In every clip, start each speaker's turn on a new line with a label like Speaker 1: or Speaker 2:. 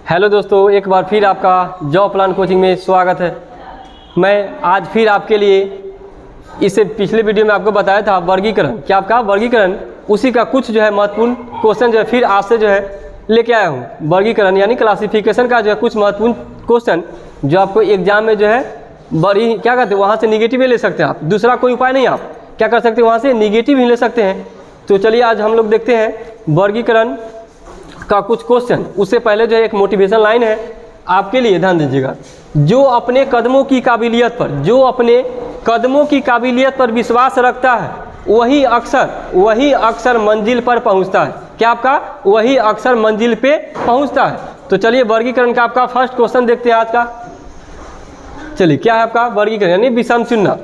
Speaker 1: Hello दोस्तों, एक बार फिर आपका जॉब प्लान कोचिंग में स्वागत है। मैं आज फिर आपके लिए इससे पिछले वीडियो में आपको बताया था वर्गीकरण, क्या आपका वर्गीकरण उसी का कुछ जो है महत्वपूर्ण क्वेश्चन जो है फिर आज से जो है लेके आया हूँ। वर्गीकरण यानी क्लासिफिकेशन का जो है कुछ महत्वपूर्ण क्वेश्चन जो आपको एग्जाम में जो है बड़ी क्या कहते हैं वहाँ से निगेटिव ही ले सकते हैं आप। दूसरा कोई उपाय नहीं, आप क्या कर सकते हैं वहाँ से निगेटिव ही ले सकते हैं। तो चलिए आज हम लोग देखते हैं वर्गीकरण का कुछ क्वेश्चन। उससे पहले जो है एक मोटिवेशन लाइन है आपके लिए, ध्यान दीजिएगा। जो अपने कदमों की काबिलियत पर विश्वास रखता है वही अक्सर मंजिल पर पहुंचता है। क्या आपका वही अक्सर मंजिल पे पहुंचता है। तो चलिए वर्गीकरण का आपका फर्स्ट क्वेश्चन देखते हैं आज का। चलिए क्या है आपका वर्गीकरण यानी विषम चुनना।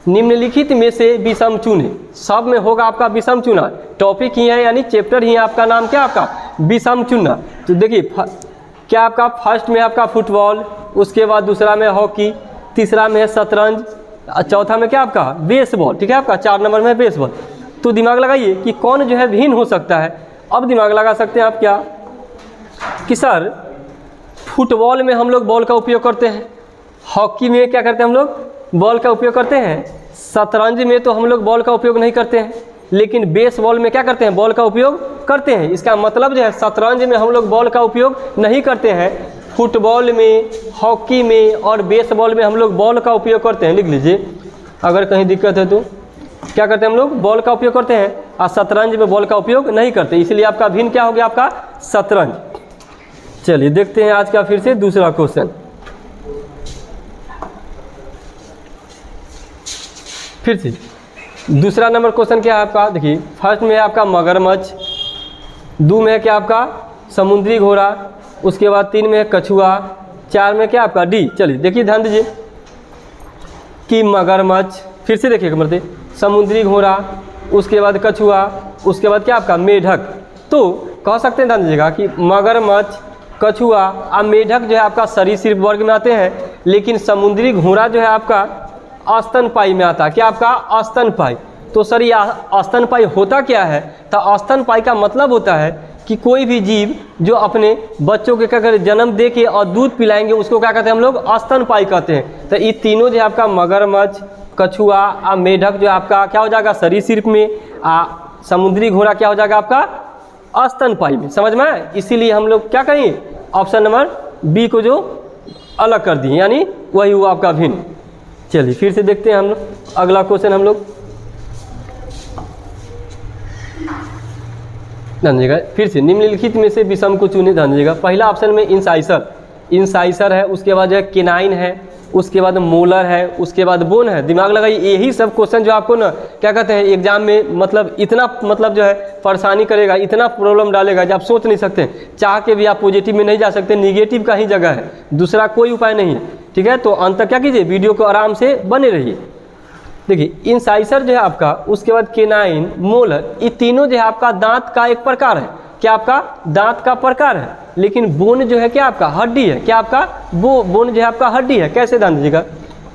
Speaker 1: निम्नलिखित में से विषम चुने, सब में होगा आपका विषम चुना। टॉपिक ही है यानी चैप्टर ही है आपका नाम क्या आपका विषम चुनना। तो देखिए क्या आपका फर्स्ट में आपका फुटबॉल, उसके बाद दूसरा में हॉकी, तीसरा में है शतरंज, चौथा में क्या आपका बेसबॉल, ठीक है आपका 4 नंबर में बेसबॉल। तो दिमाग लगाइए कि कौन जो है भिन्न हो सकता है। अब दिमाग लगा सकते हैं आप क्या कि सर फुटबॉल में हम लोग बॉल का उपयोग करते हैं, हॉकी में क्या करते हैं हम लोग बॉल का उपयोग करते हैं, शतरंज में तो हम लोग बॉल का उपयोग नहीं करते हैं, लेकिन बेसबॉल में क्या करते हैं बॉल का उपयोग करते हैं। इसका मतलब जो है शतरंज में हम लोग बॉल का उपयोग नहीं करते हैं, फुटबॉल में, हॉकी में और बेसबॉल में हम लोग बॉल का उपयोग करते हैं। लिख लीजिए, अगर कहीं दिक्कत है तो क्या करते हैं हम लोग बॉल का उपयोग करते हैं और शतरंज में बॉल का उपयोग नहीं करते, इसलिए आपका भिन्न क्या हो गया आपका शतरंज। चलिए देखते हैं आज का फिर से दूसरा क्वेश्चन। फिर से दूसरा नंबर क्वेश्चन क्या है आपका, देखिए फर्स्ट में है आपका मगरमच्छ, 2 में है क्या आपका समुद्री घोड़ा, उसके बाद 3 में है कछुआ, 4 में क्या आपका डी। चलिए देखिए ध्यान दीजिए कि मगरमच्छ, फिर से देखिए मरते समुद्री घोड़ा, उसके बाद कछुआ, उसके बाद क्या आपका मेढक। तो कह सकते हैं ध्यान दीजिएगा कि मगरमच्छ, कछुआ और मेढक जो है आपका सरीसृप वर्ग में आते हैं, लेकिन समुद्री घोड़ा जो है आपका स्तनपायी में आता है। क्या आपका स्तनपायी। तो सर ये स्तनपायी होता क्या है, तो स्तनपायी का मतलब होता है कि कोई भी जीव जो अपने बच्चों के क्या करें जन्म दे के और दूध पिलाएंगे उसको क्या कहते हैं हम लोग स्तनपायी कहते हैं। तो ये तीनों जो है आपका मगरमच्छ, कछुआ और मेढक जो आपका क्या हो जाएगा सरीसृप में, समुद्री घोड़ा क्या हो जाएगा आपका स्तनपायी में। समझ में आए, इसीलिए हम लोग क्या करेंगे ऑप्शन नंबर बी को जो अलग कर दिए यानी वही हुआ आपका भिन्न। चलिए फिर से देखते हैं हम लोग अगला क्वेश्चन। हम लोग ध्यान दीजिएगा, फिर से निम्नलिखित में से विषम को चुने। ध्यान दीजिएगा, पहला ऑप्शन में इंसाइसर है, उसके बाद जो है केनाइन है, उसके बाद मोलर है, उसके बाद बोन है। दिमाग लगाइए, यही सब क्वेश्चन जो आपको ना क्या कहते हैं एग्जाम में मतलब इतना मतलब जो है परेशानी करेगा, इतना प्रॉब्लम डालेगा जो आप सोच नहीं सकते। चाह के भी आप पॉजिटिव में नहीं जा सकते, निगेटिव का ही जगह है, दूसरा कोई उपाय नहीं है। ठीक है, तो अंत तक क्या कीजिए वीडियो को आराम से बने रहिए। देखिए इंसाइसर जो है आपका, उसके बाद केनाइन, मोलर, ये तीनों जो है आपका दांत का एक प्रकार है। क्या आपका दांत का प्रकार है, लेकिन बोन जो है क्या आपका हड्डी है। क्या आपका बोन जो है आपका हड्डी है। कैसे ध्यान दीजिएगा,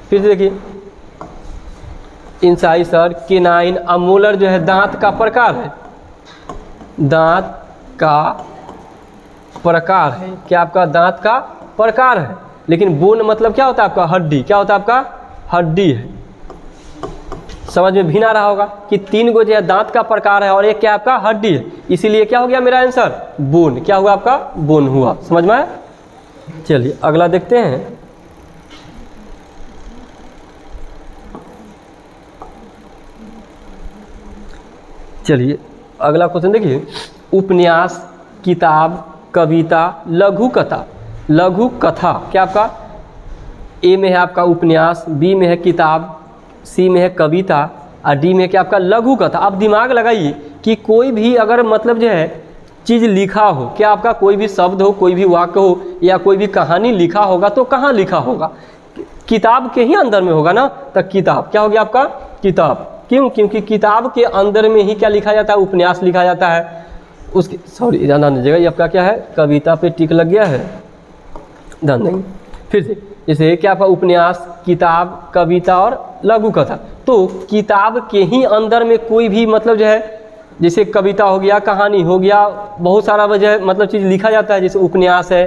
Speaker 1: फिर से देखिए इंसाइसर, केनाइन और मोलर जो है दांत का प्रकार है, दांत का प्रकार है। क्या आपका दांत का प्रकार है, लेकिन बोन मतलब क्या होता है आपका हड्डी। क्या होता है आपका हड्डी है। समझ में भी ना रहा होगा कि 3 गो जो है दांत का प्रकार है और एक क्या आपका हड्डी है, इसीलिए क्या हो गया मेरा आंसर बोन। क्या हुआ आपका बोन हुआ। समझ में आया। चलिए अगला देखते हैं। चलिए अगला क्वेश्चन देखिए, उपन्यास, किताब, कविता, लघु कथा। क्या आपका ए में है आपका उपन्यास, बी में है किताब, सी में है कविता और डी में क्या आपका लघु कथा। आप दिमाग लगाइए कि कोई भी अगर मतलब जो है चीज़ लिखा हो, क्या आपका कोई भी शब्द हो, कोई भी वाक्य हो या कोई भी कहानी लिखा होगा तो कहाँ लिखा होगा, किताब के ही अंदर में होगा ना। तो किताब क्या हो गया आपका किताब। क्यों, क्योंकि किताब के अंदर में ही क्या लिखा जाता है उपन्यास लिखा जाता है। उसके सॉरी ध्यान दीजिएगा, ये आपका क्या है कविता पे टिक लग गया है, ध्यान देंगे। फिर से जैसे क्या आपका उपन्यास, किताब, कविता और लघु कथा। तो किताब के ही अंदर में कोई भी मतलब जो है जैसे कविता हो गया, कहानी हो गया, बहुत सारा वजह मतलब चीज़ लिखा जाता है, जैसे उपन्यास है,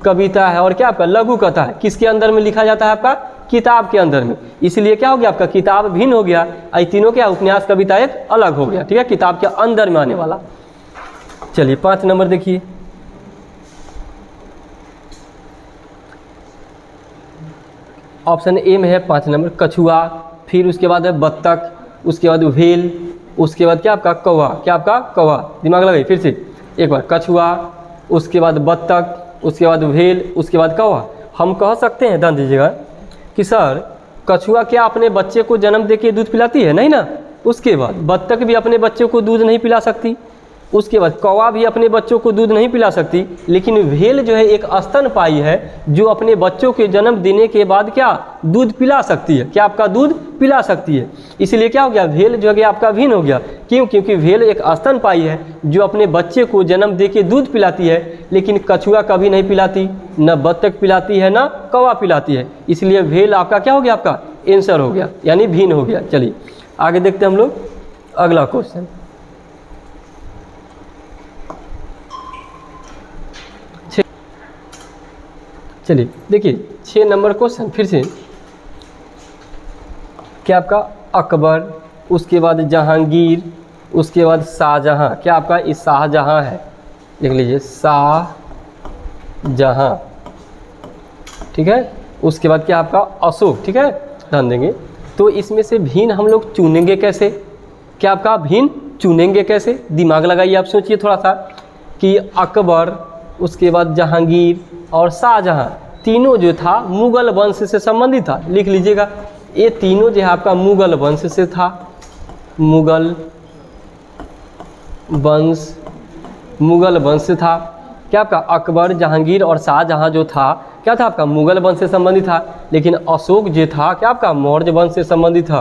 Speaker 1: कविता है और क्या आपका लघु कथा है, किसके अंदर में लिखा जाता है आपका किताब के अंदर में। इसलिए क्या हो गया आपका किताब भिन्न हो गया, ये तीनों क्या उपन्यास कविता एक अलग हो गया, ठीक है, किताब के अंदर में आने वाला। चलिए 5 नंबर देखिए, ऑप्शन ए में है 5 नंबर कछुआ, फिर उसके बाद है बत्तख, उसके बाद व्हेल, उसके बाद क्या आपका कौवा, क्या आपका कौवा, दिमाग लगाइए फिर से एक बार, कछुआ, उसके बाद बत्तख, उसके बाद व्हेल, उसके बाद कौवा। हम कह सकते हैं, ध्यान दीजिएगा कि सर कछुआ क्या अपने बच्चे को जन्म देके दूध पिलाती है, नहीं ना। उसके बाद बत्तख भी अपने बच्चे को दूध नहीं पिला सकती, उसके बाद कौवा भी अपने बच्चों को दूध नहीं पिला सकती, लेकिन व्हेल जो है एक स्तनपायी है जो अपने बच्चों के जन्म देने के बाद क्या दूध पिला सकती है, क्या आपका दूध पिला सकती है। इसलिए क्या हो गया व्हेल जो है आपका भिन्न हो गया, क्यों, क्योंकि व्हेल एक स्तनपायी है जो अपने बच्चे को जन्म दे के दूध पिलाती है, लेकिन कछुआ कभी नहीं पिलाती, न बत्तख पिलाती है, न कौवा पिलाती है। इसलिए व्हेल आपका क्या हो गया, आपका आंसर हो गया, यानी भिन्न हो गया। चलिए आगे देखते हैं हम लोग अगला क्वेश्चन। चलिए देखिए 6 नंबर क्वेश्चन फिर से, क्या आपका अकबर, उसके बाद जहांगीर, उसके बाद शाहजहां, क्या आपका इस शाहजहां है, लिख लीजिए शाहजहां, ठीक है, उसके बाद क्या आपका अशोक, ठीक है, ध्यान देंगे। तो इसमें से भिन्न हम लोग चुनेंगे कैसे, क्या आपका भिन्न चुनेंगे कैसे, दिमाग लगाइए, आप सोचिए थोड़ा सा कि अकबर, उसके बाद जहांगीर और शाहजहां तीनों जो था मुगल वंश से संबंधित था, लिख लीजिएगा ये तीनों जो है आपका मुगल वंश से था, मुगल वंश से था, क्या आपका अकबर, जहांगीर और शाहजहां जो था क्या था आपका मुगल वंश से संबंधित था, लेकिन अशोक जो था क्या आपका मौर्य वंश से संबंधित था,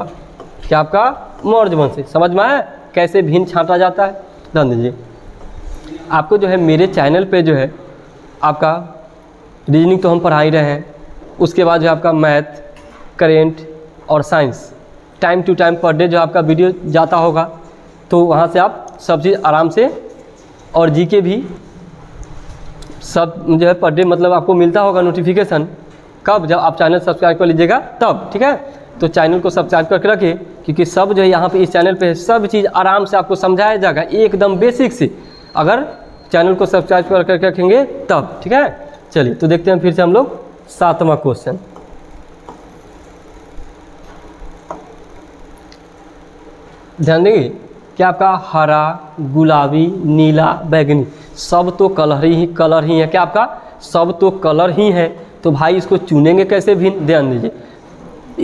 Speaker 1: क्या आपका मौर्य वंश से। समझ में आया कैसे भिन्न छांटा जाता है। ध्यान दीजिए, आपको जो है मेरे चैनल पे जो है आपका रीजनिंग तो हम पढ़ा ही रहे हैं, उसके बाद जो आपका मैथ, करेंट और साइंस टाइम टू टाइम पर डे जो आपका वीडियो जाता होगा, तो वहाँ से आप सब चीज़ आराम से, और जीके भी सब जो है पर डे मतलब आपको मिलता होगा नोटिफिकेशन, कब, जब आप चैनल सब्सक्राइब कर लीजिएगा तब, ठीक है। तो चैनल को सब्सक्राइब करके रखिए, क्योंकि सब जो है यहाँ पे इस चैनल पे सब चीज़ आराम से आपको समझाया जाएगा एकदम बेसिक से, अगर चैनल को सब्सक्राइब करके रखेंगे तब, ठीक है। चलिए तो देखते हैं फिर से हम लोग 7वां क्वेश्चन। ध्यान देंगे, क्या आपका हरा, गुलाबी, नीला, बैगनी, सब तो कलर ही है, क्या आपका सब तो कलर ही है, तो भाई इसको चुनेंगे कैसे भिन्न। ध्यान दीजिए,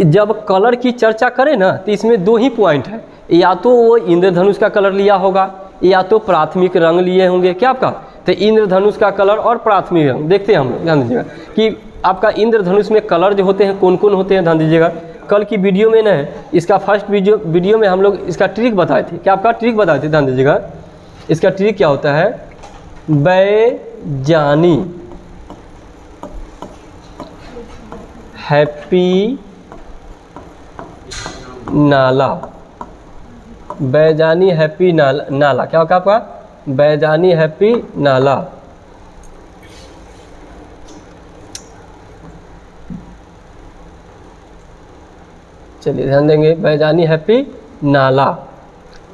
Speaker 1: जब कलर की चर्चा करें ना तो इसमें 2 ही पॉइंट है, या तो वो इंद्रधनुष का कलर लिया होगा या तो प्राथमिक रंग लिए होंगे, क्या आपका, तो इंद्रधनुष का कलर और प्राथमिक रंग देखते हैं हम लोग। ध्यान दीजिएगा कि आपका इंद्रधनुष में कलर जो होते हैं कौन कौन होते हैं। ध्यान दीजिएगा, कल की वीडियो में ना इसका फर्स्ट वीडियो में हम लोग इसका ट्रिक बताए थे, क्या आपका ट्रिक बताए थे। ध्यान दीजिएगा, इसका ट्रिक क्या होता है, बैजानी, हैप्पी नाला, बैजानी हैप्पी नाला, क्या होगा आपका बैजानी हैप्पी नाला। चलिए ध्यान देंगे, बैजानी हैप्पी नाला,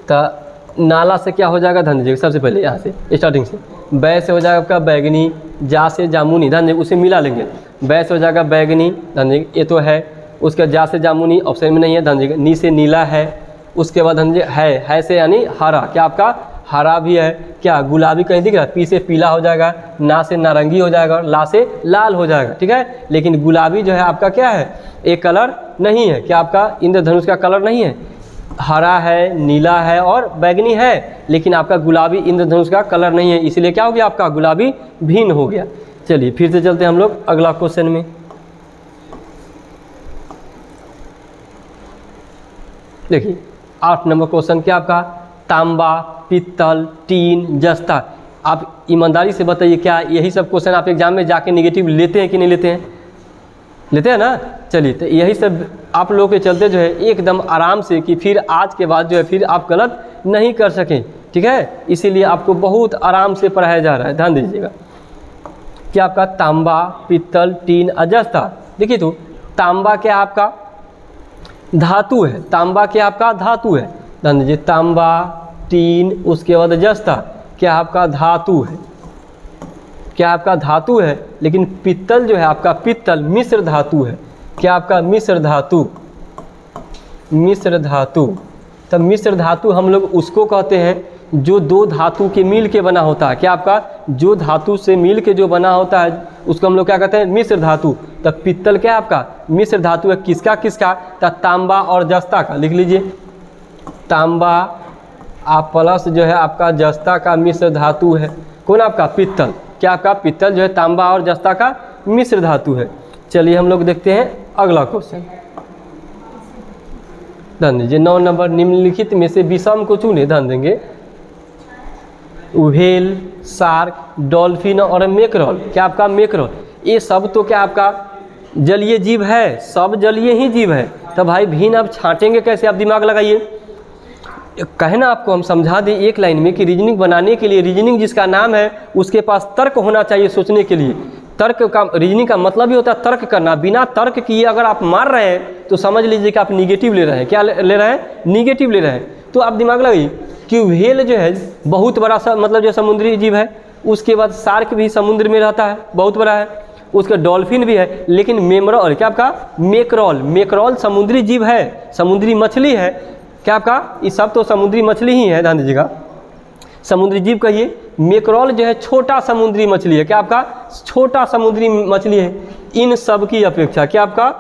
Speaker 1: तो नाला से क्या हो जाएगा, ध्यान दीजिएगा, सबसे पहले यहाँ से स्टार्टिंग से बै से हो जाएगा आपका बैगनी, जा से जामुनी, ध्यान दीजिए उसे मिला लेंगे, बै से हो जाएगा बैगनी, ध्यान दीजिए ये तो है, उसके जा से जामुनी ऑप्शन में नहीं है, ध्यान दीजिएगा, नी से नीला है, उसके बाद ध्यान दीजिए है से यानी हरा, क्या आपका हरा भी है, क्या गुलाबी कहीं दिख रहा है, पी से पीला हो जाएगा, ना से नारंगी हो जाएगा, ला से लाल हो जाएगा, ठीक है। लेकिन गुलाबी जो है आपका क्या है, एक कलर नहीं है, क्या आपका इंद्रधनुष का कलर नहीं है, हरा है, नीला है और बैगनी है, लेकिन आपका गुलाबी इंद्रधनुष का कलर नहीं है, इसलिए क्या हो गया आपका गुलाबी भिन्न हो गया। चलिए फिर से चलते हैं हम लोग अगला क्वेश्चन में। देखिए 8 नंबर क्वेश्चन, क्या आपका तांबा, पित्तल, टीन, जस्ता। आप ईमानदारी से बताइए, क्या यही सब क्वेश्चन आप एग्जाम में जाके नेगेटिव लेते हैं कि नहीं लेते हैं, लेते हैं ना। चलिए तो यही सब आप लोगों के चलते जो है एकदम आराम से कि फिर आज के बाद जो है फिर आप गलत नहीं कर सकें, ठीक है, इसीलिए आपको बहुत आराम से पढ़ाया जा रहा है, ध्यान दीजिएगा। क्या आपका तांबा, पित्तल, टीन, अजस्ता। देखिए तो तांबा क्या आपका धातु है, तांबा क्या आपका धातु है, ध्यान दीजिए, तांबा, टीन, उसके बाद अजस्ता क्या आपका धातु है, क्या आपका धातु है। लेकिन पित्तल जो है आपका, पित्तल मिश्र धातु है, क्या आपका मिश्र धातु, मिश्र धातु। तब मिश्र धातु हम लोग उसको कहते हैं जो दो धातु के मिल के बना होता है, क्या आपका जो धातु से मिल के जो बना होता है उसको हम लोग क्या कहते हैं, मिश्र धातु। तब पित्तल क्या आपका मिश्र धातु है, किसका किसका, तब तांबा और जस्ता का। लिख लीजिए, तांबा आप प्लस जो है आपका जस्ता का मिश्र धातु है, कौन आपका पित्तल, क्या आपका पित्तल जो है तांबा और जस्ता का मिश्र धातु है। चलिए हम लोग देखते हैं अगला क्वेश्चन, ध्यान दीजिए। 9 नंबर, निम्नलिखित में से विषम को चुने, ध्यान देंगे। व्हेल, शार्क, डॉल्फिन और मैकरल, क्या आपका मैकरल, ये सब तो क्या आपका जलीय जीव है, सब जलीय ही जीव है। तब भाई भिन्न आप छांटेंगे कैसे, आप दिमाग लगाइए। कहना आपको हम समझा दें एक लाइन में कि रीजनिंग बनाने के लिए, रीजनिंग जिसका नाम है उसके पास तर्क होना चाहिए सोचने के लिए। तर्क का, रीजनिंग का मतलब ही होता है तर्क करना। बिना तर्क किए अगर आप मार रहे हैं तो समझ लीजिए कि आप निगेटिव ले रहे हैं। क्या ले रहे हैं, निगेटिव ले रहे हैं। तो आप दिमाग लगाइए कि व्हेल जो है बहुत बड़ा सा मतलब जो समुद्री जीव है, उसके बाद शार्क भी समुद्र में रहता है, बहुत बड़ा है, उसका डॉल्फिन भी है। लेकिन मेमरल क्या आपका मैकरल, मैकरल समुद्री जीव है, समुद्री मछली है, क्या आपका ये सब तो समुद्री मछली ही है, ध्यान दीजिएगा, समुद्री जीव कहिए। मैकरल जो है छोटा समुद्री मछली है, क्या आपका छोटा समुद्री मछली है। इन सब की अपेक्षा क्या आपका,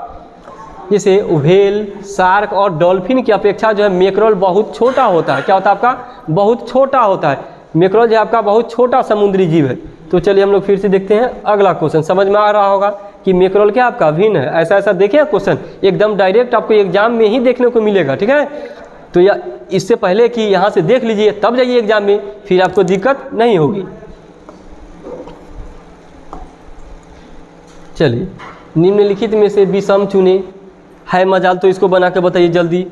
Speaker 1: जैसे व्हेल, शार्क और डॉल्फिन की अपेक्षा जो है मैकरल बहुत छोटा होता है। क्या होता है आपका, बहुत छोटा होता है। मैकरल जो है आपका बहुत छोटा समुद्री जीव है। तो चलिए हम लोग फिर से देखते हैं अगला क्वेश्चन। समझ में आ रहा होगा कि मैकरल क्या आपका भिन्न है। ऐसा ऐसा देखिए क्वेश्चन एकदम डायरेक्ट आपको एग्जाम में ही देखने को मिलेगा, ठीक है। तो या इससे पहले कि यहाँ से देख लीजिए तब जाइए एग्जाम में, फिर आपको दिक्कत नहीं होगी। चलिए, निम्नलिखित में से विषम चुने। है मजाल तो इसको बना के बताइए जल्दी।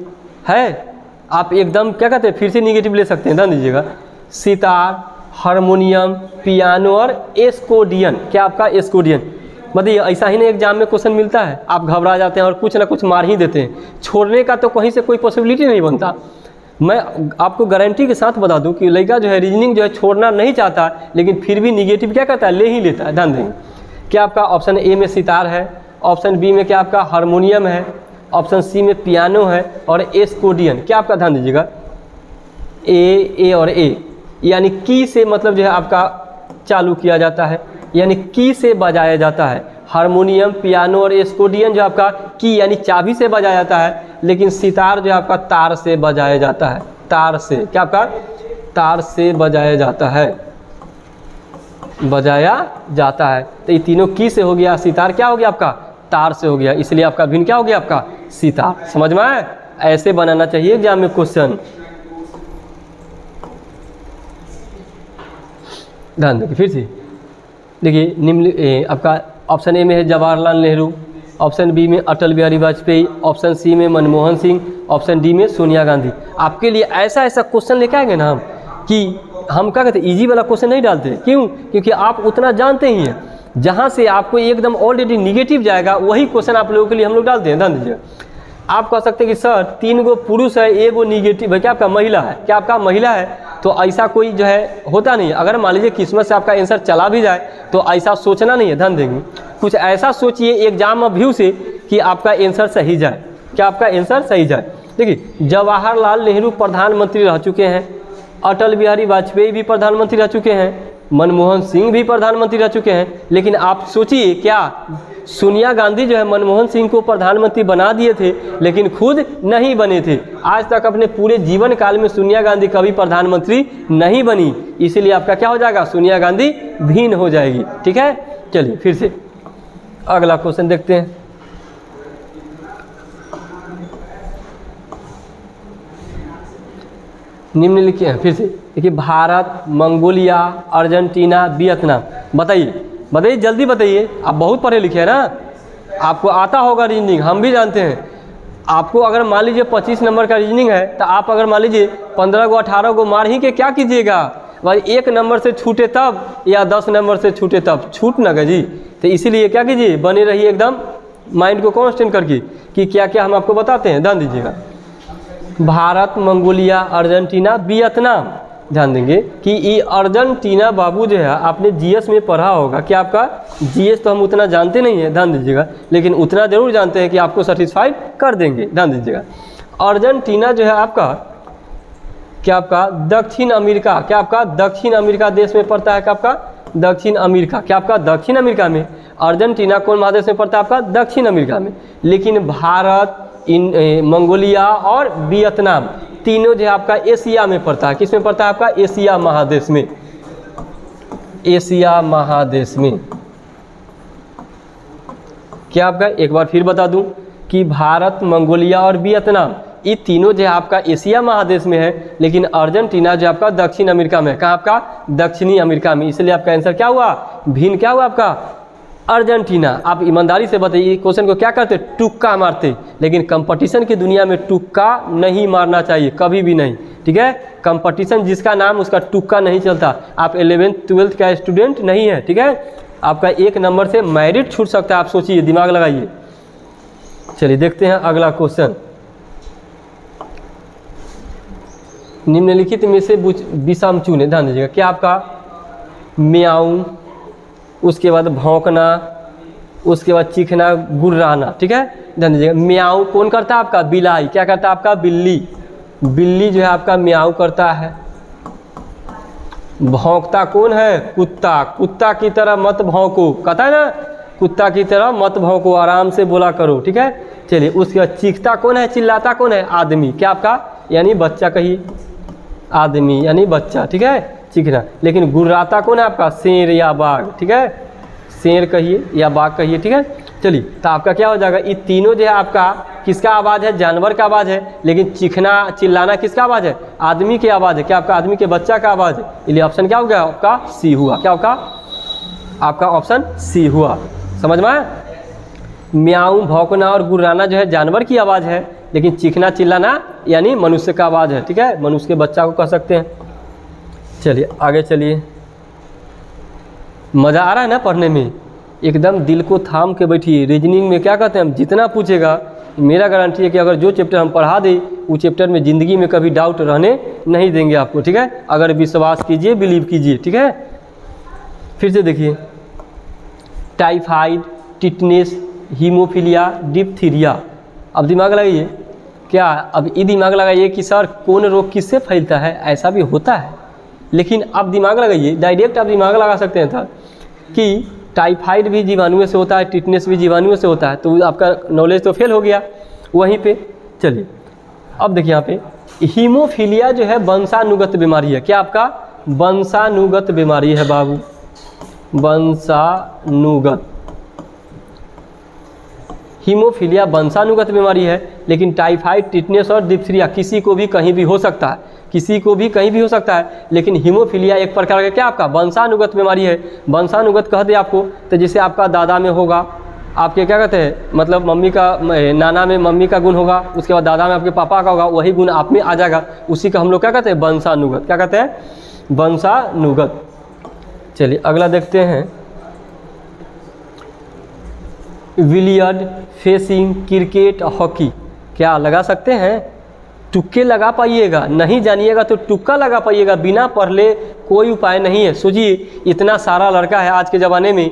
Speaker 1: है आप एकदम क्या कहते हैं, फिर से निगेटिव ले सकते हैं, ध्यान दीजिएगा। सितार, हारमोनियम, पियानो और एस्कोर्डियन, क्या आपका एस्कोर्डियन। बताइए ऐसा ही नहीं एग्जाम में क्वेश्चन मिलता है, आप घबरा जाते हैं और कुछ ना कुछ मार ही देते हैं। छोड़ने का तो कहीं से कोई पॉसिबिलिटी नहीं बनता। मैं आपको गारंटी के साथ बता दूं कि लड़का जो है रीजनिंग जो है छोड़ना नहीं चाहता, लेकिन फिर भी निगेटिव क्या करता है, ले ही लेता है। ध्यान देंगे, क्या आपका ऑप्शन ए में सितार है, ऑप्शन बी में क्या आपका हारमोनियम है, ऑप्शन सी में पियानो है और एस्कोर्डियन, क्या आपका ध्यान दीजिएगा ए और ए, यानी की से मतलब जो है आपका चालू किया जाता है, यानी की से बजाया जाता है। हारमोनियम, पियानो और एस्कोर्डियन जो आपका की यानी चाबी से बजाया जाता है, लेकिन सितार जो आपका तार से बजाया जाता है। तार से, क्या आपका तार से बजाया जाता है, बजाया जाता है। तो ये तीनों की से हो गया, सितार क्या हो गया आपका तार से हो गया, इसलिए आपका भिन्न क्या हो गया आपका सितार। समझ में आए, ऐसे बनाना चाहिए एग्जाम में क्वेश्चन। ध्यान देखिए फिर से देखिए, निम्न आपका ऑप्शन ए में है जवाहरलाल नेहरू, ऑप्शन बी में अटल बिहारी वाजपेयी, ऑप्शन सी में मनमोहन सिंह, ऑप्शन डी में सोनिया गांधी। आपके लिए ऐसा ऐसा क्वेश्चन लेके आएंगे ना हम कि हम क्या कहते हैं इजी वाला क्वेश्चन नहीं डालते। क्यों, क्योंकि आप उतना जानते ही हैं, जहाँ से आपको एकदम ऑलरेडी निगेटिव जाएगा वही क्वेश्चन आप लोगों के लिए हम लोग डालते हैं। ध्यान दीजिए, आप कह सकते हैं कि सर 3 गो पुरुष है, 1 गो निगेटिव है, क्या आपका महिला है, क्या आपका महिला है। तो ऐसा कोई जो है होता नहीं है। अगर मान लीजिए किस्मत से आपका आंसर चला भी जाए तो ऐसा सोचना नहीं है। ध्यान देंगे, कुछ ऐसा सोचिए एग्जाम में व्यू से कि आपका आंसर सही जाए, क्या आपका आंसर सही जाए। देखिए, जवाहरलाल नेहरू प्रधानमंत्री रह चुके हैं, अटल बिहारी वाजपेयी भी प्रधानमंत्री रह चुके हैं, मनमोहन सिंह भी प्रधानमंत्री रह चुके हैं। लेकिन आप सोचिए, क्या सोनिया गांधी जो है मनमोहन सिंह को प्रधानमंत्री बना दिए थे, लेकिन खुद नहीं बने थे। आज तक अपने पूरे जीवन काल में सोनिया गांधी कभी प्रधानमंत्री नहीं बनी, इसीलिए आपका क्या हो जाएगा, सोनिया गांधी भिन्न हो जाएगी। ठीक है, चलिए फिर से अगला क्वेश्चन देखते हैं। निम्नलिखित है, फिर से देखिए, भारत, मंगोलिया, अर्जेंटीना, वियतनाम। बताइए बताइए जल्दी बताइए, आप बहुत पढ़े लिखे हैं ना, आपको आता होगा रीजनिंग, हम भी जानते हैं। आपको अगर मान लीजिए 25 नंबर का रीजनिंग है तो आप अगर मान लीजिए 15 को 18 को मार ही के क्या कीजिएगा भाई, 1 नंबर से छूटे तब या 10 नंबर से छूटे तब, छूट ना गए जी। तो इसीलिए क्या कीजिए, बने रहिए एकदम माइंड को कांस्टेंट करके कि क्या क्या हम आपको बताते हैं। ध्यान दीजिएगा, भारत, मंगोलिया, अर्जेंटीना, वियतनाम। ध्यान देंगे कि ये अर्जेंटीना बाबू जो है आपने जीएस में पढ़ा होगा कि आपका जीएस तो हम उतना जानते नहीं है, ध्यान दीजिएगा, लेकिन उतना ज़रूर जानते हैं कि आपको सेटिस्फाइड कर देंगे। ध्यान दीजिएगा, अर्जेंटीना जो है आपका क्या आपका दक्षिण अमेरिका, क्या आपका दक्षिण अमेरिका देश में पड़ता है, क्या आपका दक्षिण अमेरिका, क्या आपका दक्षिण अमेरिका में। अर्जेंटीना कौन महादेश में पड़ता है, आपका दक्षिण अमेरिका में। लेकिन भारत, मंगोलिया और वियतनाम तीनों जो है आपका एशिया में पड़ता है। किस में पड़ता है, आपका एशिया महादेश में, एशिया महादेश में। क्या आपका एक बार फिर बता दूं कि भारत, मंगोलिया और वियतनाम ये तीनों जो है आपका एशिया महादेश में है, लेकिन अर्जेंटीना जो आपका दक्षिण अमेरिका में है। कहाँ आपका, दक्षिणी अमेरिका में। इसलिए आपका आंसर क्या हुआ, भिन्न क्या हुआ आपका, अर्जेंटीना। आप ईमानदारी से बताइए क्वेश्चन को क्या करते, तुक्का मारते, लेकिन कंपटीशन की दुनिया में तुक्का नहीं मारना चाहिए, कभी भी नहीं, ठीक है। कंपटीशन जिसका नाम उसका तुक्का नहीं चलता। आप 11th 12th का स्टूडेंट नहीं है, ठीक है, आपका 1 नंबर से मेरिट छूट सकता है। आप सोचिए, दिमाग लगाइए। चलिए देखते हैं अगला क्वेश्चन। निम्नलिखित में से विषम चुने। ध्यान दीजिएगा, क्या आपका म्याऊं, उसके बाद भौंकना, उसके बाद चीखना, गुर्राना, ठीक है। ध्यान दीजिएगा, म्याऊं कौन करता है, आपका बिलाई। क्या करता है, आपका बिल्ली। बिल्ली जो है आपका म्याऊं करता है। भौंकता कौन है, कुत्ता। कुत्ता की तरह मत भौंको, कहता है ना, कुत्ता की तरह मत भौंको, आराम से बोला करो, ठीक है। चलिए, उसके बाद चीखता कौन है, चिल्लाता कौन है, आदमी। क्या आपका, यानी बच्चा कहिए, आदमी यानी बच्चा, ठीक है, चीखना। लेकिन गुर्राता कौन है आपका, शेर या बाघ, ठीक है, शेर कहिए या बाघ कहिए, ठीक है। चलिए, तो आपका क्या हो जाएगा, ये तीनों जो है आपका किसका आवाज़ है, जानवर का आवाज़ है, लेकिन चीखना चिल्लाना किसका आवाज़ है, आदमी की आवाज़ है। क्या आपका आदमी के बच्चा का आवाज़ है। इसलिए ऑप्शन क्या हो गया आपका, सी हुआ। क्या होगा आपका ऑप्शन सी हुआ। समझ में आया। म्याऊं, भौंकना और गुर्राना जो है जानवर की आवाज़ है, लेकिन चीखना चिल्लाना यानी मनुष्य का आवाज़ है, ठीक है, मनुष्य के बच्चा को कह सकते हैं। चलिए आगे चलिए। मज़ा आ रहा है ना पढ़ने में, एकदम दिल को थाम के बैठिए। रीजनिंग में क्या कहते हैं हम, जितना पूछेगा मेरा गारंटी है कि अगर जो चैप्टर हम पढ़ा दें उस चैप्टर में ज़िंदगी में कभी डाउट रहने नहीं देंगे आपको, ठीक है। अगर विश्वास कीजिए, बिलीव कीजिए, ठीक है। फिर से देखिए, टाइफाइड, टिटनेस, हीमोफीलिया, डिप्थीरिया। अब दिमाग लगाइए, क्या अब ये दिमाग लगाइए कि सर कौन रोग किससे फैलता है, ऐसा भी होता है। लेकिन अब दिमाग लगाइए, डायरेक्ट आप दिमाग लगा सकते हैं था कि टाइफाइड भी जीवाणुओं से होता है, टिटनेस भी जीवाणुओं से होता है, तो आपका नॉलेज तो फेल हो गया वहीं पे। चलिए अब देखिए यहाँ पे हीमोफीलिया जो है वंशानुगत बीमारी है। क्या आपका वंशानुगत बीमारी है बाबू, वंशानुगत। हीमोफीलिया वंशानुगत बीमारी है, लेकिन टाइफाइड, टिटनेस और डिप्थीरिया किसी को भी कहीं भी हो सकता है, किसी को भी कहीं भी हो सकता है। लेकिन हीमोफीलिया एक प्रकार का क्या आपका वंशानुगत बीमारी है। वंशानुगत कह दे आपको, तो जैसे आपका दादा में होगा, आपके क्या कहते हैं, मतलब मम्मी का, नाना में मम्मी का गुण होगा, उसके बाद दादा में आपके पापा का होगा, वही गुण आप में आ जाएगा। उसी का हम लोग क्या कहते हैं, वंशानुगत। क्या कहते हैं, वंशानुगत। चलिए अगला देखते हैं, बिलियर्ड, फेसिंग, क्रिकेट, हॉकी। क्या लगा सकते हैं, तुक्के लगा पाइएगा, नहीं जानिएगा तो तुक्का लगा पाइएगा, बिना पढ़ले कोई उपाय नहीं है। सोचिए इतना सारा लड़का है आज के ज़माने में,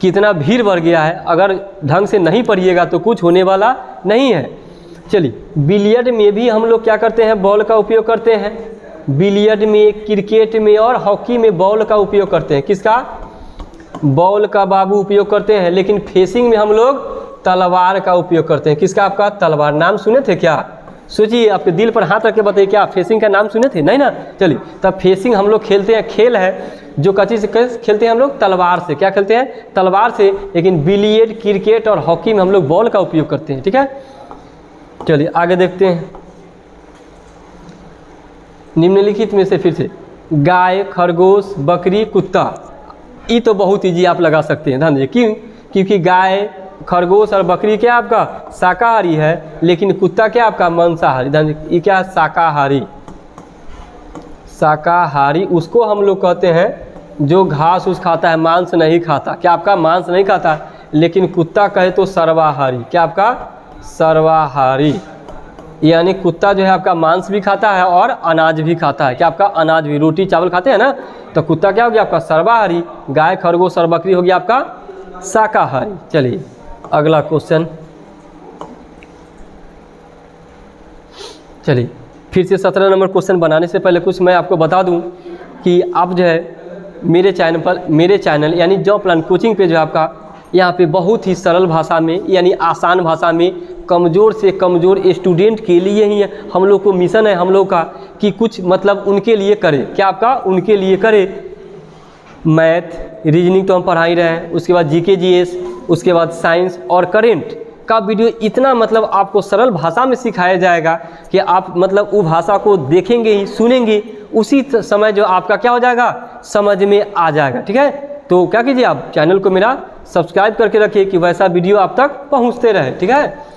Speaker 1: कितना भीड़ बढ़ गया है, अगर ढंग से नहीं पढ़िएगा तो कुछ होने वाला नहीं है। चलिए, बिलियर्ड में भी हम लोग क्या करते हैं, बॉल का उपयोग करते हैं। बिलियर्ड में, क्रिकेट में और हॉकी में बॉल का उपयोग करते हैं। किसका, बॉल का बाबू उपयोग करते हैं। लेकिन फेसिंग में हम लोग तलवार का उपयोग करते हैं। किसका, आपका तलवार। नाम सुने थे क्या, सोचिए, आपके दिल पर हाथ रख के बताइए, क्या फेसिंग का नाम सुने थे, नहीं ना। चलिए, तब फेसिंग हम लोग खेलते हैं, खेल है जो कच्ची से खेलते हैं हम लोग, तलवार से। क्या खेलते हैं, तलवार से। लेकिन बिलियर्ड, क्रिकेट और हॉकी में हम लोग बॉल का उपयोग करते हैं, ठीक है। चलिए आगे देखते हैं, निम्नलिखित में से फिर से गाय, खरगोश, बकरी, कुत्ता। ये तो बहुत ईजी आप लगा सकते हैं। ध्यान दीजिए, क्यों, क्योंकि गाय खरगोश और बकरी क्या आपका शाकाहारी है, लेकिन कुत्ता क्या आपका मांसाहारी। ये क्या है शाकाहारी। शाकाहारी उसको हम लोग कहते हैं जो घास उस खाता है, मांस नहीं खाता। क्या आपका मांस नहीं खाता, लेकिन कुत्ता कहे तो सर्वाहारी। क्या आपका सर्वाहारी, यानी कुत्ता जो है आपका मांस भी खाता है और अनाज भी खाता है। क्या आपका अनाज भी, रोटी चावल खाते हैं ना, तो कुत्ता क्या हो गया आपका सर्वाहारी। गाय खरगोश और बकरी हो गया आपका शाकाहारी। चलिए अगला क्वेश्चन। चलिए फिर से 17 नंबर क्वेश्चन बनाने से पहले कुछ मैं आपको बता दूं कि आप जो है मेरे चैनल यानी जॉब प्लान कोचिंग पे जो है आपका यहाँ पे बहुत ही सरल भाषा में यानी आसान भाषा में कमज़ोर से कमज़ोर स्टूडेंट के लिए ही हम लोग को मिशन है हम लोग का कि कुछ मतलब उनके लिए करें। क्या आपका उनके लिए करें। मैथ रीजनिंग तो हम पढ़ा ही रहे हैं, उसके बाद जीके जीएस, उसके बाद साइंस और करेंट का वीडियो इतना मतलब आपको सरल भाषा में सिखाया जाएगा कि आप मतलब वो भाषा को देखेंगे ही सुनेंगे उसी समय जो आपका क्या हो जाएगा समझ में आ जाएगा। ठीक है, तो क्या कीजिए आप चैनल को मेरा सब्सक्राइब करके रखिए कि वैसा वीडियो आप तक पहुंचते रहे। ठीक है,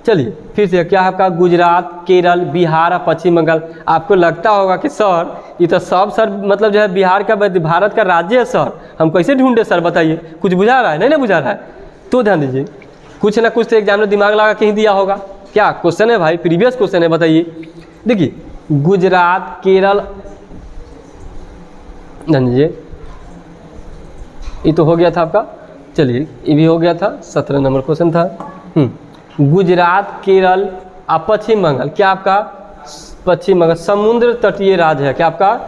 Speaker 1: चलिए फिर से क्या है आपका गुजरात, केरल, बिहार और पश्चिम बंगाल। आपको लगता होगा कि सर ये तो सब सर मतलब जो है बिहार का भारत का राज्य है सर, हम कैसे ढूंढे सर बताइए। कुछ बुझा रहा है? नहीं ना बुझा रहा है तो ध्यान दीजिए, कुछ ना कुछ तो एग्जाम में दिमाग लगा के ही दिया होगा। क्या क्वेश्चन है भाई, प्रीवियस क्वेश्चन है, बताइए। देखिए गुजरात, केरल, ध्यान दीजिए ये तो हो गया था आपका। चलिए ये भी हो गया था, 17 नंबर क्वेश्चन था। गुजरात, केरल और पश्चिम बंगाल। क्या आपका पश्चिम बंगाल समुद्र तटीय राज्य है। क्या आपका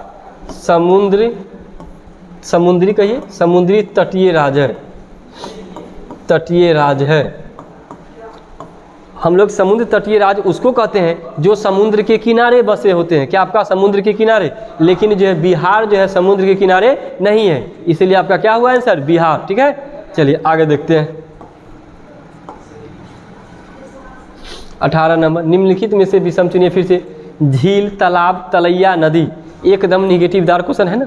Speaker 1: समुद्री कहिए, समुद्री तटीय राज्य है, तटीय राज्य है। हम लोग समुद्र तटीय राज्य उसको कहते हैं जो समुद्र के किनारे बसे होते हैं। क्या आपका समुद्र के किनारे, लेकिन जो है बिहार जो है समुद्र के किनारे नहीं है, इसलिए आपका क्या हुआ आंसर बिहार। ठीक है, चलिए आगे देखते हैं। 18 नंबर निम्नलिखित में से विषम चुनिए। फिर से झील, तालाब, तलैया, नदी। एकदम निगेटिव दार क्वेश्चन है ना,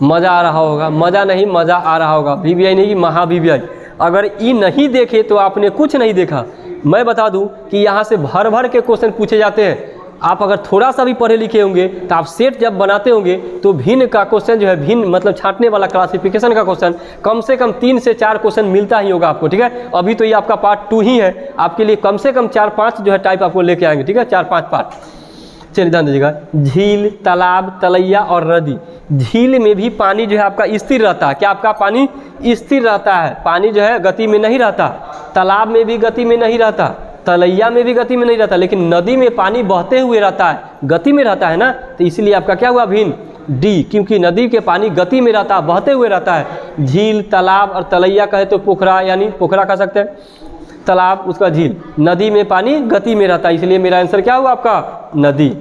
Speaker 1: मज़ा आ रहा होगा, मज़ा नहीं मज़ा आ रहा होगा। VVI नहीं महा VVI। अगर ये नहीं देखे तो आपने कुछ नहीं देखा। मैं बता दूं कि यहाँ से भर भर के क्वेश्चन पूछे जाते हैं। आप अगर थोड़ा सा भी पढ़े लिखे होंगे तो आप सेट जब बनाते होंगे तो भिन्न का क्वेश्चन जो है भिन्न मतलब छांटने वाला क्लासिफिकेशन का क्वेश्चन कम से कम 3 से 4 क्वेश्चन मिलता ही होगा आपको। ठीक है, अभी तो ये आपका पार्ट 2 ही है, आपके लिए कम से कम 4-5 जो है टाइप आपको लेके आएंगे। ठीक है, 4-5 पार्ट। चलिए ध्यान दीजिएगा, झील, तालाब, तलैया और नदी। झील में भी पानी जो है आपका स्थिर रहता है। क्या आपका पानी स्थिर रहता है, पानी जो है गति में नहीं रहता। तालाब में भी गति में नहीं रहता, तलैया में भी गति में नहीं रहता, लेकिन नदी में पानी बहते हुए रहता है, गति में रहता है ना, तो इसलिए आपका क्या हुआ भिन्न डी, क्योंकि नदी के पानी गति में रहता है, बहते हुए रहता है। झील, तालाब और तलैया कहे तो पोखरा, यानी पोखरा कह सकते हैं, तालाब उसका झील। नदी में पानी गति में रहता है, इसलिए मेरा आंसर क्या हुआ आपका नदी।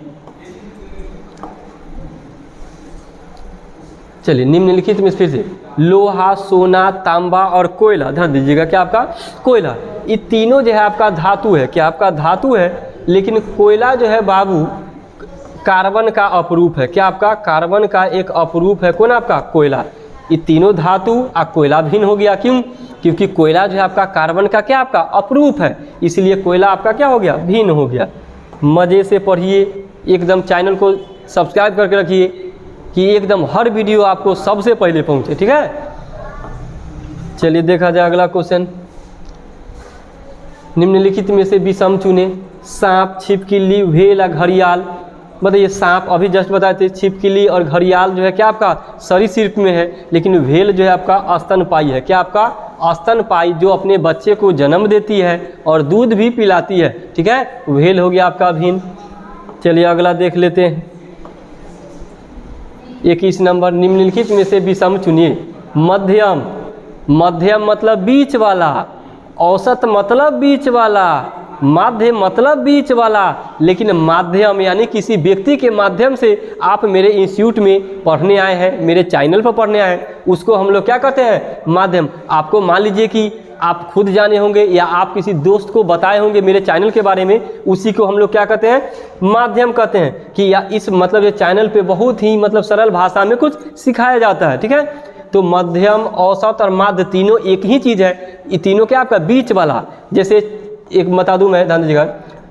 Speaker 1: चलिए निम्नलिखित में फिर से लोहा, सोना, तांबा और कोयला। ध्यान दीजिएगा, क्या आपका कोयला, ये तीनों जो है आपका धातु है। क्या आपका धातु है, लेकिन कोयला जो है बाबू कार्बन का अपरूप है। क्या आपका कार्बन का एक अपरूप है कौन आपका कोयला। ये तीनों धातु और कोयला भिन्न हो गया। क्यों, क्योंकि कोयला जो है आपका कार्बन का क्या आपका अपरूप है, इसलिए कोयला आपका क्या हो गया भिन्न हो गया। मज़े से पढ़िए, एकदम चैनल को सब्सक्राइब करके रखिए कि एकदम हर वीडियो आपको सबसे पहले पहुंचे। ठीक है, चलिए देखा जाए अगला क्वेश्चन। निम्नलिखित में से विषम चुने। सांप, छिपकली, व्हेल और घड़ियाल। बताइए, सांप अभी जस्ट बताए थे, छिपकली और घड़ियाल जो है क्या आपका सरीसृप में है, लेकिन व्हेल जो है आपका स्तनपायी है। क्या आपका स्तनपायी, जो अपने बच्चे को जन्म देती है और दूध भी पिलाती है। ठीक है, व्हेल हो गया आपका भिन्न। चलिए अगला देख लेते हैं। 21 नंबर निम्नलिखित में से विषम चुनिए। मध्यम, मध्यम मतलब बीच वाला, औसत मतलब बीच वाला, माध्य मतलब बीच वाला, लेकिन माध्यम यानी किसी व्यक्ति के माध्यम से आप मेरे इंस्टीट्यूट में पढ़ने आए हैं, मेरे चैनल पर पढ़ने आए हैं, उसको हम लोग क्या कहते हैं माध्यम। आपको मान लीजिए कि आप खुद जाने होंगे या आप किसी दोस्त को बताए होंगे मेरे चैनल के बारे में, उसी को हम लोग क्या कहते हैं माध्यम कहते हैं। कि या इस मतलब ये चैनल पे बहुत ही मतलब सरल भाषा में कुछ सिखाया जाता है। ठीक है, तो मध्यम, औसत और माध्य तीनों एक ही चीज़ है। ये तीनों क्या आपका बीच वाला, जैसे एक बता दूं मैं, ध्यान दीजिएगा,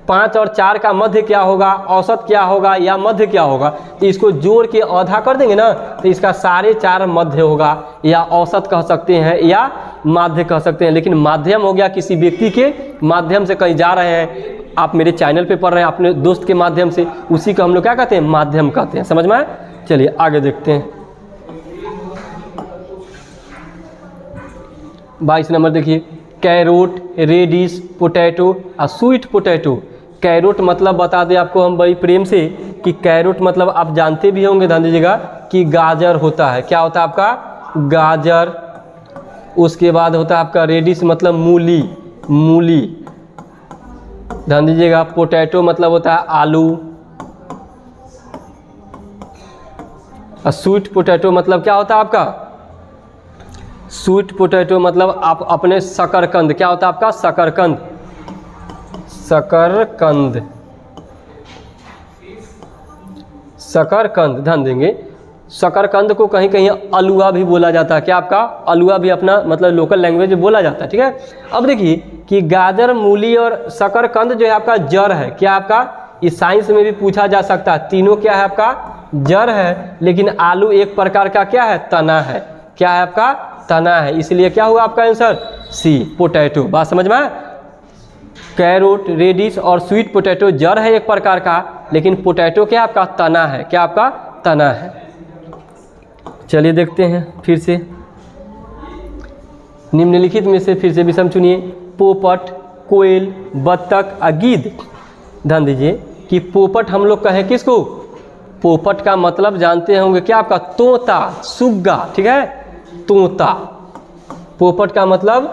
Speaker 1: 5 और 4 का मध्य क्या होगा, औसत क्या होगा या मध्य क्या होगा, तो इसको जोड़ के आधा कर देंगे ना, तो इसका 4.5 मध्य होगा, या औसत कह सकते हैं या माध्य कह सकते हैं। लेकिन माध्यम हो गया किसी व्यक्ति के माध्यम से कहीं जा रहे हैं, आप मेरे चैनल पे पढ़ रहे हैं अपने दोस्त के माध्यम से, उसी को हम लोग क्या कहते हैं, माध्यम कहते हैं। समझ में आए? चलिए आगे देखते हैं। 22 नंबर देखिए, कैरोट, रेडिश, पोटैटो और स्वीट पोटैटो। कैरोट मतलब बता दें आपको हम बड़ी प्रेम से कि कैरोट मतलब आप जानते भी होंगे, ध्यान दीजिएगा, कि गाजर होता है। क्या होता है आपका? गाजर। उसके बाद होता है आपका रेडिश मतलब मूली, मूली। ध्यान दीजिएगा, पोटैटो मतलब होता है आलू, और स्वीट पोटैटो मतलब क्या होता है आपका? स्वीट पोटैटो मतलब आप अपने शकरकंद, क्या होता है आपका? शकरकंद, शकरकंद, शकरकंद। ध्यान देंगे, शकरकंद को कहीं कहीं अलुआ भी बोला जाता है। क्या आपका? अलुआ भी अपना मतलब लोकल लैंग्वेज में बोला जाता है। ठीक है, अब देखिए कि गाजर, मूली और शकरकंद जो है आपका जड़ है। क्या आपका? इस साइंस में भी पूछा जा सकता है, तीनों क्या है आपका? जड़ है। लेकिन आलू एक प्रकार का क्या है? तना है। क्या है आपका? तना है। इसलिए क्या हुआ आपका आंसर? सी, पोटैटो। बात समझ में आए? कैरोट, रेडिश और स्वीट पोटैटो जड़ है एक प्रकार का, लेकिन पोटैटो क्या आपका? तना है। क्या आपका? तना है। चलिए देखते हैं फिर से, निम्नलिखित में से फिर से विषम चुनिए। पोपट, कोयल, बत्तख और गिद्ध। ध्यान दीजिए कि पोपट हम लोग कहें किसको? पोपट का मतलब जानते होंगे क्या आपका? तोता, सुग्गा। ठीक है, तोता। पोपट का मतलब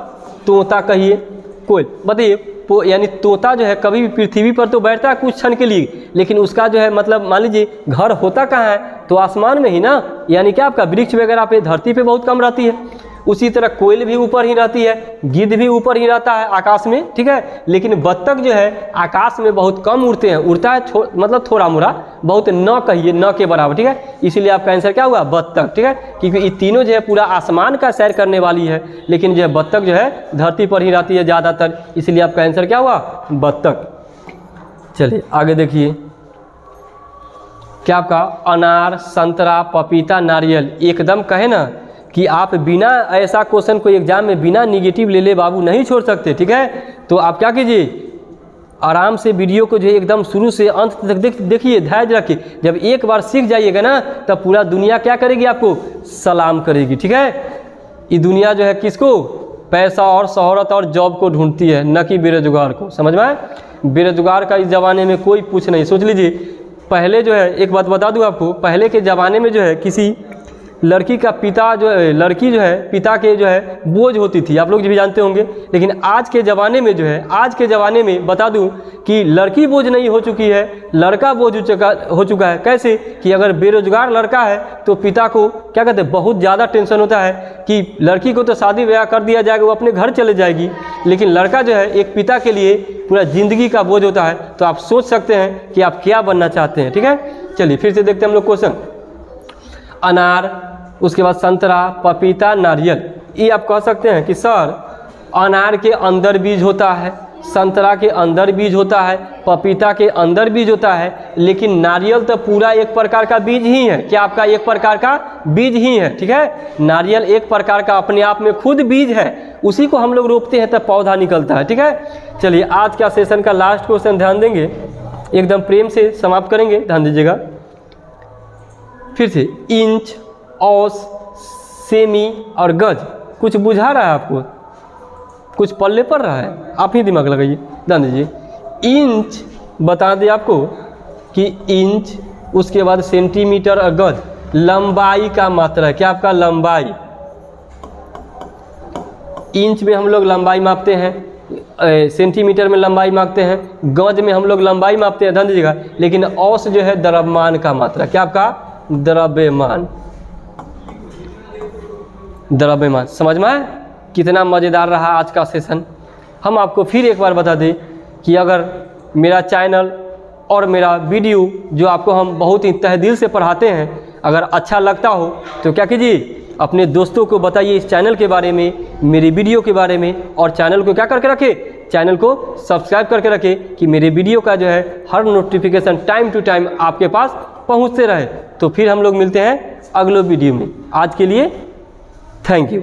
Speaker 1: तोता कहिए। कोयल बताइए, यानी तोता जो है कभी भी पृथ्वी पर तो बैठता है कुछ क्षण के लिए, लेकिन उसका जो है मतलब मान लीजिए घर होता कहाँ है? तो आसमान में ही ना, यानी क्या आपका वृक्ष वगैरह पे, धरती पे बहुत कम रहती है। उसी तरह कोयल भी ऊपर ही रहती है, गिद्ध भी ऊपर ही रहता है आकाश में। ठीक है, लेकिन बत्तख जो है आकाश में बहुत कम उड़ते हैं, उड़ता है मतलब थोड़ा मोड़ा, बहुत न कहिए, न के बराबर। ठीक है, इसीलिए आपका आंसर क्या हुआ? बत्तख। ठीक है, क्योंकि ये तीनों जो है पूरा आसमान का सैर करने वाली है, लेकिन जो है बत्तख जो है धरती पर ही रहती है ज़्यादातर, इसलिए आपका आंसर क्या हुआ? बत्तख। चलिए आगे देखिए, क्या आपका? अनार, संतरा, पपीता, नारियल। एकदम कहे ना कि आप बिना ऐसा क्वेश्चन को एग्जाम में बिना निगेटिव ले ले बाबू नहीं छोड़ सकते। ठीक है, तो आप क्या कीजिए, आराम से वीडियो को जो है एकदम शुरू से अंत तक देखिए, धैर्य रखिए। जब एक बार सीख जाइएगा ना, तब पूरा दुनिया क्या करेगी? आपको सलाम करेगी। ठीक है, ये दुनिया जो है किसको? पैसा और शोहरत और जॉब को ढूंढती है, न कि बेरोजगार को। समझ में आए? बेरोजगार का इस ज़माने में कोई पूछ नहीं। सोच लीजिए, पहले जो है, एक बात बता दूं आपको, पहले के ज़माने में जो है किसी लड़की का पिता जो है, लड़की जो है पिता के जो है बोझ होती थी, आप लोग भी जानते होंगे। लेकिन आज के ज़माने में जो है, आज के ज़माने में बता दूं कि लड़की बोझ नहीं हो चुकी है, लड़का बोझ हो चुका है। कैसे? कि अगर बेरोजगार लड़का है तो पिता को क्या कहते हैं, बहुत ज़्यादा टेंशन होता है कि लड़की को तो शादी ब्याह कर दिया जाएगा, वो अपने घर चले जाएगी, लेकिन लड़का जो है एक पिता के लिए पूरा ज़िंदगी का बोझ होता है। तो आप सोच सकते हैं कि आप क्या बनना चाहते हैं। ठीक है, चलिए फिर से देखते हैं हम लोग क्वेश्चन। अनार, उसके बाद संतरा, पपीता, नारियल। ये आप कह सकते हैं कि सर अनार के अंदर बीज होता है, संतरा के अंदर बीज होता है, पपीता के अंदर बीज होता है, लेकिन नारियल तो पूरा एक प्रकार का बीज ही है। क्या आपका? एक प्रकार का बीज ही है। ठीक है, नारियल एक प्रकार का अपने आप में खुद बीज है, उसी को हम लोग रोपते हैं तब पौधा निकलता है। ठीक है, चलिए आज का सेशन का लास्ट क्वेश्चन ध्यान देंगे, एकदम प्रेम से समाप्त करेंगे, ध्यान दीजिएगा। फिर से इंच, औस, सेमी और गज। कुछ बुझा रहा है आपको? कुछ पल्ले पड़ रहा है? आप ही दिमाग लगाइए, ध्यान दीजिए। इंच बता दें आपको कि इंच, उसके बाद सेंटीमीटर और गज लंबाई का मात्रा है। क्या आपका? लंबाई। इंच में हम लोग लंबाई मापते हैं, सेंटीमीटर में लंबाई मापते हैं, गज में हम लोग लंबाई मापते हैं, ध्यान दीजिएगा। लेकिन औस जो है द्रव्यमान का मात्रा। क्या आपका? द्रव्यमान। द्रव्यमान। समझ में आए? कितना मज़ेदार रहा आज का सेशन। हम आपको फिर एक बार बता दें कि अगर मेरा चैनल और मेरा वीडियो जो आपको हम बहुत ही तहे दिल से पढ़ाते हैं, अगर अच्छा लगता हो तो क्या कीजिए, अपने दोस्तों को बताइए इस चैनल के बारे में, मेरे वीडियो के बारे में, और चैनल को क्या करके रखे, चैनल को सब्सक्राइब करके रखे कि मेरे वीडियो का जो है हर नोटिफिकेशन टाइम टू टाइम आपके पास पहुंचते रहे। तो फिर हम लोग मिलते हैं अगले वीडियो में। आज के लिए थैंक यू।